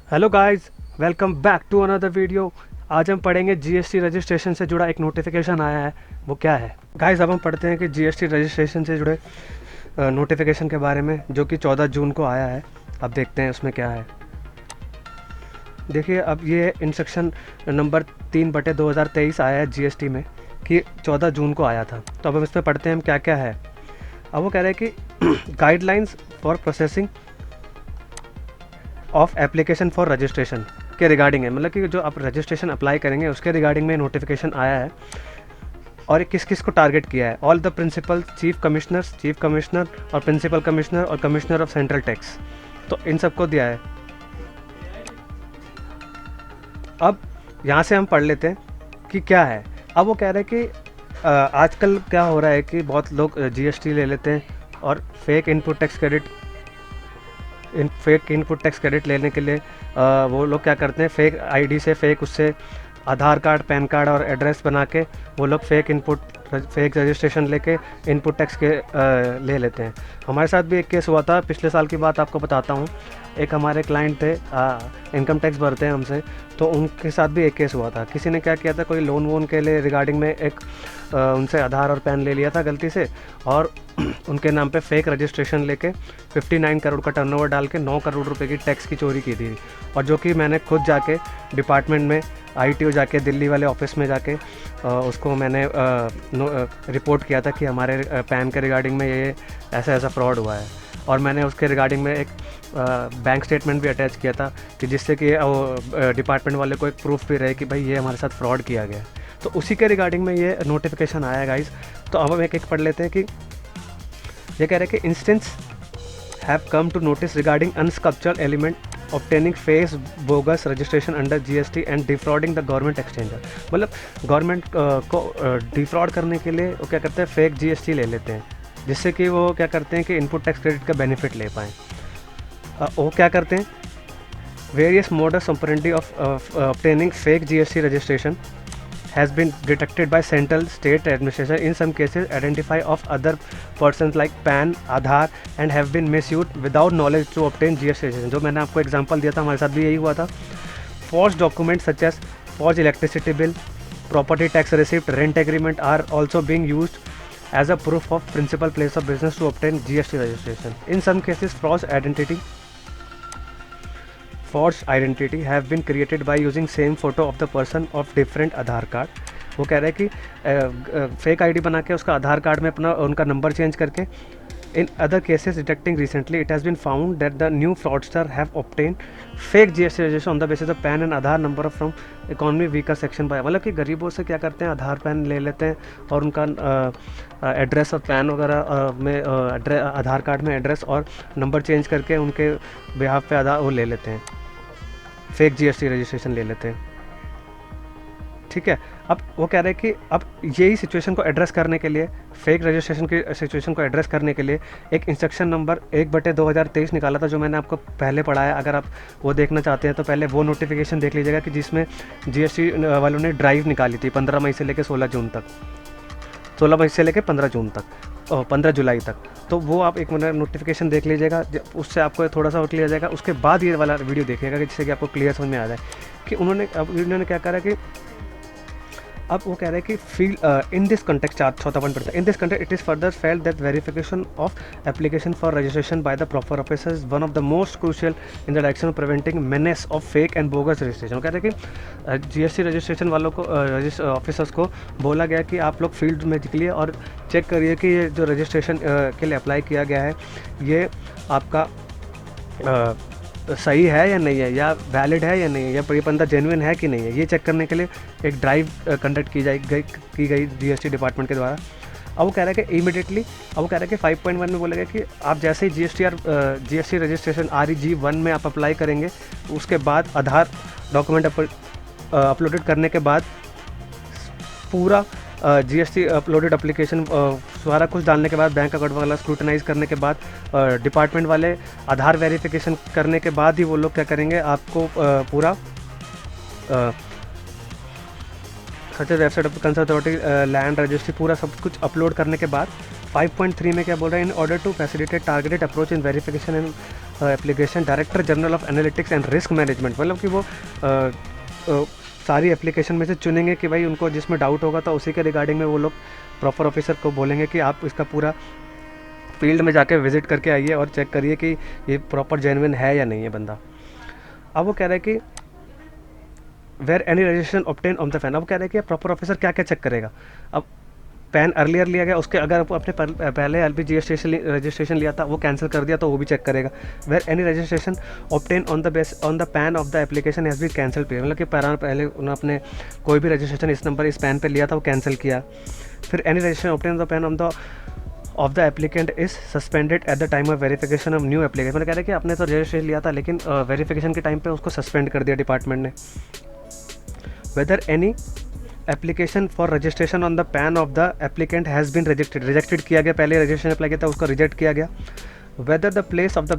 Hello guys, welcome back to another video. आज हम पढ़ेंगे जीएसटी रजिस्ट्रेशन से जुड़ा एक नोटिफिकेशन आया है, वो क्या है। गाइस, अब हम पढ़ते हैं कि जीएसटी रजिस्ट्रेशन से जुड़े नोटिफिकेशन के बारे में, जो कि 14 जून को आया है। अब देखते हैं उसमें क्या है। देखिए, अब ये इंस्ट्रक्शन नंबर 3/2023 आया है जीएसटी में, कि 14 जून को आया था। तो अब हम इसमें पढ़ते हैं हम क्या क्या है। अब वो कह रहे हैं कि guidelines for processing of application for registration के रिगार्डिंग है, मतलब कि जो आप रजिस्ट्रेशन अप्लाई करेंगे उसके रिगार्डिंग में नोटिफिकेशन आया है। और किस किस को टारगेट किया है। All the principal chief commissioner और प्रिंसिपल कमिश्नर और कमिश्नर ऑफ सेंट्रल टैक्स, तो इन सबको दिया है। अब यहाँ से हम पढ़ लेते हैं कि क्या है। अब वो कह रहे हैं कि आजकल क्या हो रहा है कि बहुत लोग जीएसटी ले लेते हैं और फेक इनपुट टैक्स क्रेडिट लेने के लिए वो लोग क्या करते हैं, फेक आईडी से, फेक उससे आधार कार्ड, पैन कार्ड और एड्रेस बना के वो लोग फेक रजिस्ट्रेशन लेके इनपुट टैक्स के ले लेते हैं। हमारे साथ भी एक केस हुआ था, पिछले साल की बात आपको बताता हूँ। एक हमारे क्लाइंट थे, इनकम टैक्स भरते हैं हमसे, तो उनके साथ भी एक केस हुआ था। किसी ने क्या किया था, कोई लोन वोन के लिए रिगार्डिंग में एक उनसे आधार और पैन ले लिया था गलती से, और उनके नाम पे फेक रजिस्ट्रेशन लेके 59 करोड़ का टर्नओवर डाल के 9 करोड़ रुपए की टैक्स की चोरी की थी। और जो कि मैंने खुद जाके डिपार्टमेंट में आईटीओ जाके दिल्ली वाले ऑफिस में जाके उसको मैंने रिपोर्ट किया था कि हमारे पैन के रिगार्डिंग में ये ऐसा ऐसा फ्रॉड हुआ है। और मैंने उसके रिगार्डिंग में एक बैंक स्टेटमेंट भी अटैच किया था, कि जिससे कि डिपार्टमेंट वाले को एक प्रूफ भी रहे कि भाई ये हमारे साथ फ्रॉड किया गया। तो उसी के रिगार्डिंग में ये नोटिफिकेशन आया है गाइस। तो अब हम एक एक पढ़ लेते हैं कि ये कह रहे हैं कि instance have come to notice regarding unscrupulous element obtaining fake bogus registration under GST and defrauding the government exchequer. मतलब गवर्नमेंट को डिफ्रॉड करने के लिए वो क्या करते हैं, फेक जीएसटी ले लेते हैं, जिससे कि वो क्या करते हैं कि इनपुट टैक्स क्रेडिट का बेनिफिट ले पाएँ। वो क्या करते हैं, various modus operandi of obtaining fake GST registration has been detected by central state administration. In some cases identify of other persons like PAN, Aadhaar and have been misused without knowledge to obtain GST registration. जो मैंने आपको example दिया था, हमारे साथ भी यही हुआ था। Forged documents such as forged electricity bill, property tax receipt, rent agreement are also being used as a proof of principal place of business to obtain GST registration. In some cases forged identity have been created by using same photo of the person of different Aadhaar card. वो कह रहे हैं कि fake ID बना के उसका आधार card में अपना उनका नंबर चेंज करके। In other cases detecting recently it has been found that the new fraudster have obtain fake GST registration on the basis of PAN and Aadhaar number from economy weaker section by. मतलब कि गरीबों से क्या करते हैं, आधार pan ले लेते हैं और उनका एड्रेस और पैन वगैरह में आधार कार्ड में एड्रेस और नंबर चेंज करके उनके बिहाफ पे आधार वो ले लेते हैं, फेक जीएसटी रजिस्ट्रेशन ले लेते हैं। ठीक है। अब वो कह रहे हैं कि अब यही सिचुएशन को एड्रेस करने के लिए, फेक रजिस्ट्रेशन की सिचुएशन को एड्रेस करने के लिए एक इंस्ट्रक्शन नंबर 1/2023 निकाला था, जो मैंने आपको पहले पढ़ाया। अगर आप वो देखना चाहते हैं तो पहले वो नोटिफिकेशन देख लीजिएगा, कि जिसमें जीएसटी वालों ने ड्राइव निकाली थी 15 मई से लेकर 16 जून तक, 16 मई से लेकर 15 जून तक, 15 जुलाई तक। तो वो आप एक मिनट नोटिफिकेशन देख लीजिएगा, उससे आपको थोड़ा सा क्लियर जाएगा। उसके बाद ये वाला वीडियो देखिएगा, कि जिससे कि आपको क्लियर समझ में आ जाए कि उन्होंने क्या करा कि अब वो कह रहे हैं कि फील इन दिस कंटेक्स्ट, चौथा पॉइंट पड़ता है, in this context it is further failed that verification of application for registration by the proper officer is one of the most crucial in the direction of preventing menace of fake and bogus registration. कह रहे हैं कि GST registration वालों को, officers को बोला गया कि आप लोग फील्ड में निकलिए और चेक करिए कि ये जो रजिस्ट्रेशन के लिए अप्लाई किया गया है, ये आपका सही है या नहीं है, या वैलिड है या नहीं है, या ये बंदा जेन्युइन है कि नहीं है। ये चेक करने के लिए एक ड्राइव कंडक्ट की गई जीएसटी डिपार्टमेंट के द्वारा। अब वो कह रहा है कि इमीडिएटली, अब वो कह रहा है कि 5.1 में बोला गया कि आप जैसे ही जीएसटी रजिस्ट्रेशन REG1 में आप अप्लाई करेंगे, उसके बाद आधार डॉक्यूमेंट अपलोडेड करने के बाद पूरा जीएसटी अपलोडेड एप्लीकेशन सारा कुछ डालने के बाद, बैंक अकाउंट वाला स्क्रूटनाइज करने के बाद, डिपार्टमेंट वाले आधार वेरिफिकेशन करने के बाद ही वो लोग क्या करेंगे, आपको पूरा सच website of concern authority, land registry, पूरा सब कुछ अपलोड करने के बाद 5.3 में क्या बोल रहा है, in order to facilitate targeted approach in verification and application director general of analytics and risk management, मतलब कि वो सारी एप्लीकेशन में से चुनेंगे कि भाई उनको जिसमें डाउट होगा तो उसी के रिगार्डिंग में वो लोग प्रॉपर ऑफिसर को बोलेंगे कि आप इसका पूरा फील्ड में जाके विजिट करके आइए और चेक करिए कि ये प्रॉपर जेन्युइन है या नहीं है बंदा। अब वो कह रहा है कि where any registration obtain on the PAN, अब कह रहे हैं कि प्रॉपर ऑफिसर क्या क्या चेक करेगा। अब पैन अर्लियर लिया गया, उसके अगर अपने पहले LPG रजिस्ट्रेशन लिया था वो कैंसिल कर दिया तो वो भी चेक करेगा। Where any registration obtain on the PAN of the application has been cancel पे, मतलब कि पहले उन्होंने अपने कोई भी रजिस्ट्रेशन इस नंबर इस पैन पे लिया था वो कैंसिल किया। फिर any registration obtain on the PAN of the applicant is suspended at the time of verification of new application, मतलब कह रहे हैं कि आपने तो रजिस्ट्रेशन लिया था लेकिन वेरिफिकेशन के टाइम पे उसको सस्पेंड कर दिया डिपार्टमेंट ने। Whether any application for registration on the PAN of the applicant has been rejected किया गया, पहले रजिस्ट्रेशन अप्लाई किया था उसको रिजेक्ट किया गया। Whether the place of the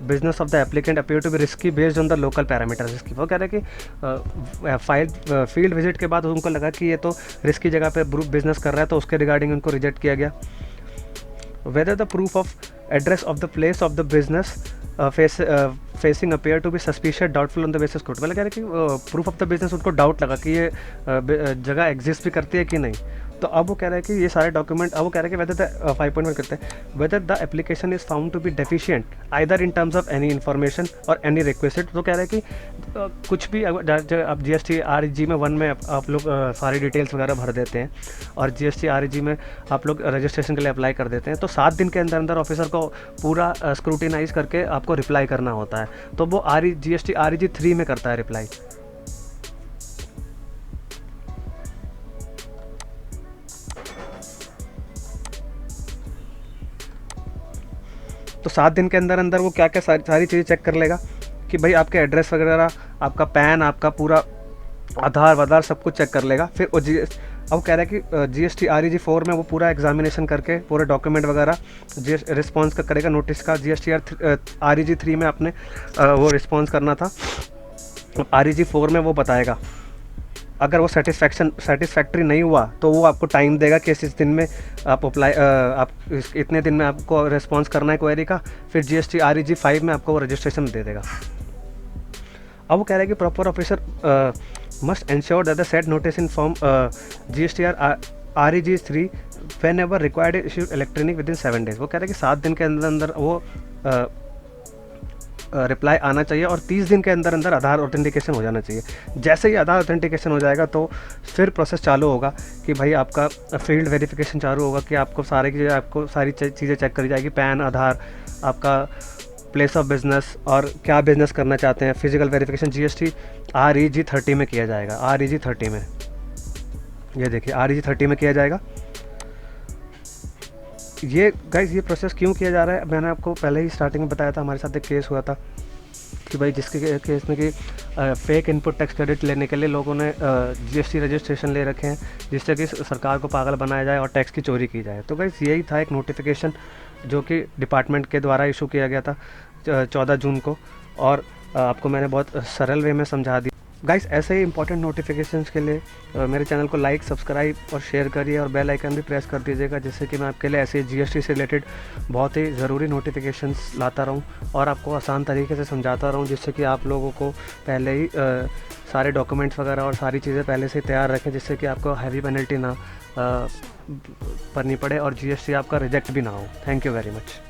business of the applicant appear to be risky based on the local parameters, इसकी वो कह रहे हैं कि फील्ड विजिट के बाद उनको लगा कि ये तो रिस्की जगह पे बिजनेस कर रहा है तो उसके रिगार्डिंग उनको रिजेक्ट किया गया। Whether the proof of address of the place of the business facing appear to be suspicious doubtful on the basis court, मतलब कह रहे हैं कि प्रूफ ऑफ द बिजनेस उनको डाउट लगा कि ये जगह एग्जिस्ट भी करती है कि नहीं। तो अब वो कह रहे हैं कि ये सारे डॉक्यूमेंट, अब वो कह रहे हैं कि वेदर द 5.1 करते हैं, whether the application is found to be deficient either in terms of any information और एनी रिक्वेस्टेड, तो कह रहे हैं कि कुछ भी अब GST REG में 1 में आप लोग सारी डिटेल्स वगैरह भर देते हैं और GST REG में आप लोग रजिस्ट्रेशन के लिए अप्लाई कर देते हैं, तो 7 दिन के अंदर अंदर ऑफिसर को पूरा स्क्रूटिनाइज करके आपको रिप्लाई करना होता है, तो वो GST REG 3 में करता है रिप्लाई। तो 7 दिन के अंदर अंदर वो क्या क्या सारी चीज़ें चेक कर लेगा कि भाई आपके एड्रेस वगैरह, आपका पैन, आपका पूरा आधार सब कुछ चेक कर लेगा। फिर अब कह रहा है कि GST REG 4 में वो पूरा एग्जामिनेशन करके पूरे डॉक्यूमेंट वगैरह रिस्पॉन्स करेगा नोटिस का। GST REG 3 में आपने वो रिस्पॉन्स करना था, REG 4 में वो बताएगा। अगर वो सेटिस्फैक्ट्री नहीं हुआ तो वो आपको टाइम देगा कि इस दिन में आप आप इतने दिन में आपको रिस्पॉन्स करना है क्वेरी का। फिर GST REG 5 में आपको वो रजिस्ट्रेशन दे देगा। अब वो कह रहा है कि proper officer must ensure that the set notice in form GST REG 3 when ever required issued electronic with in 7 days. वो कह रहा है कि 7 दिन के अंदर अंदर वो रिप्लाई आना चाहिए और 30 दिन के अंदर अंदर आधार ऑथेंटिकेशन हो जाना चाहिए। जैसे ही आधार ऑथेंटिकेशन हो जाएगा तो फिर प्रोसेस चालू होगा कि भाई आपका फील्ड वेरिफिकेशन चालू होगा कि आपको सारी चीज़ें चेक करी जाएगी, पैन, आधार, आपका प्लेस ऑफ बिजनेस और क्या बिजनेस करना चाहते हैं। फिजिकल वेरिफिकेशन GST REG 30 में किया जाएगा, REG 30 में, ये देखिए REG 30 में किया जाएगा। ये गाइस ये प्रोसेस क्यों किया जा रहा है, मैंने आपको पहले ही स्टार्टिंग में बताया था। हमारे साथ एक केस हुआ था कि भाई जिसके केस में कि फेक इनपुट टैक्स क्रेडिट लेने के लिए लोगों ने GST रजिस्ट्रेशन ले रखे हैं जिससे कि सरकार को पागल बनाया जाए और टैक्स की चोरी की जाए। तो गाइस यही था एक नोटिफिकेशन जो कि डिपार्टमेंट के द्वारा इशू किया गया था 14 जून को, और आपको मैंने बहुत सरल वे में समझा दिया। गाइस ऐसे ही इंपॉर्टेंट नोटिफिकेशंस के लिए मेरे चैनल को लाइक, सब्सक्राइब और शेयर करिए और बेल आइकन भी प्रेस कर दीजिएगा, जिससे कि मैं आपके लिए ऐसे GST से रिलेटेड बहुत ही ज़रूरी नोटिफिकेशंस लाता रहूं और आपको आसान तरीके से समझाता रहूं, जिससे कि आप लोगों को पहले ही सारे डॉक्यूमेंट्स वगैरह और सारी चीज़ें पहले से तैयार रखें, जिससे कि आपको हैवी पेनल्टी ना भरनी पड़े और GST आपका रिजेक्ट भी ना हो। Thank you very much.